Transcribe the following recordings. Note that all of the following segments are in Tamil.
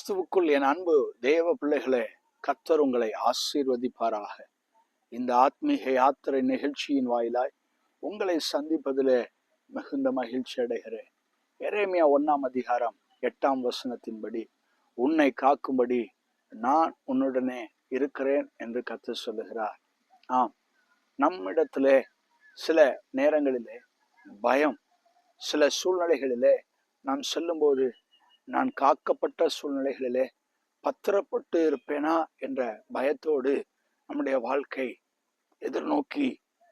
கிறிஸ்துவுக்குள் என் அன்பு தேவ பிள்ளைகளே, கர்த்தர் உங்களை ஆசீர்வதிப்பாராக. இந்த ஆத்மீக யாத்திரை நிகழ்ச்சியின் வாயிலாய் உங்களை சந்திப்பதிலே மிகுந்த மகிழ்ச்சி அடைகிறேன். எரேமியா 1:8 உன்னை காக்கும்படி நான் உன்னுடனே இருக்கிறேன் என்று கர்த்தர் சொல்லுகிறார். ஆம், நம்மிடத்திலே சில நேரங்களிலே பயம், சில சூழ்நிலைகளிலே நாம் செல்லும்போது நான் காக்கப்பட்ட சூழ்நிலைகளிலே பத்திரப்பட்டு இருப்பேனா என்ற பயத்தோடு நம்முடைய வாழ்க்கை எதிர்நோக்கி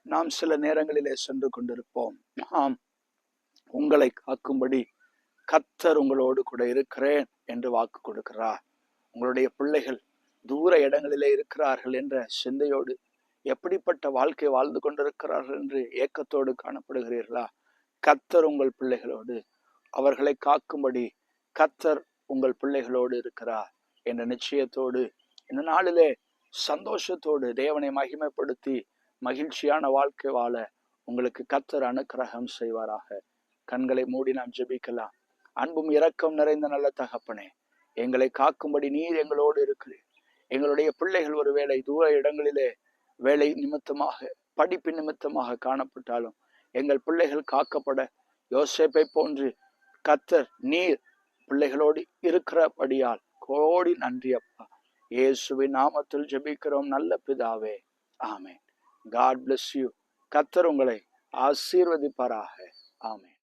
நாம் சில நேரங்களிலே சென்று கொண்டிருப்போம். ஆம், உங்களை காக்கும்படி கர்த்தர் உங்களோடு கூட இருக்கிறேன் என்று வாக்கு கொடுக்கிறார். உங்களுடைய பிள்ளைகள் தூர இடங்களிலே இருக்கிறார்கள் என்ற சிந்தையோடு எப்படிப்பட்ட வாழ்க்கை வாழ்ந்து கொண்டிருக்கிறார்கள் என்று ஏக்கத்தோடு காணப்படுகிறீர்களா? கர்த்தர் உங்கள் பிள்ளைகளோடு, அவர்களை காக்கும்படி கர்த்தர் உங்கள் பிள்ளைகளோடு இருக்கிறார் என்ற நிச்சயத்தோடு இந்த நாளிலே சந்தோஷத்தோடு தேவனை மகிமைப்படுத்தி மகிழ்ச்சியான வாழ்க்கை வாழ உங்களுக்கு கர்த்தர் அனுக்கிரகம் செய்வாராக. கண்களை மூடி நாம் ஜெபிக்கலாம். அன்பும் இரக்கம் நிறைந்த நல்ல தகப்பனே, எங்களை காக்கும்படி நீர் எங்களோடு இருக்கிறீர். எங்களுடைய பிள்ளைகள் ஒருவேளை தூர இடங்களிலே வேலை நிமித்தமாக, படிப்பு நிமித்தமாக காணப்பட்டாலும் எங்கள் பிள்ளைகள் காக்கப்பட யோசேப்பை போன்று கர்த்தர் நீர் பிள்ளைகளோடு இருக்கிறபடியால் கோடி நன்றி அப்பா. இயேசுவின் நாமத்தில் ஜெபிக்கிறோம் நல்ல பிதாவே, ஆமென். God bless you. கர்த்தர் உங்களை ஆசீர்வதிப்பாராக. ஆமென்.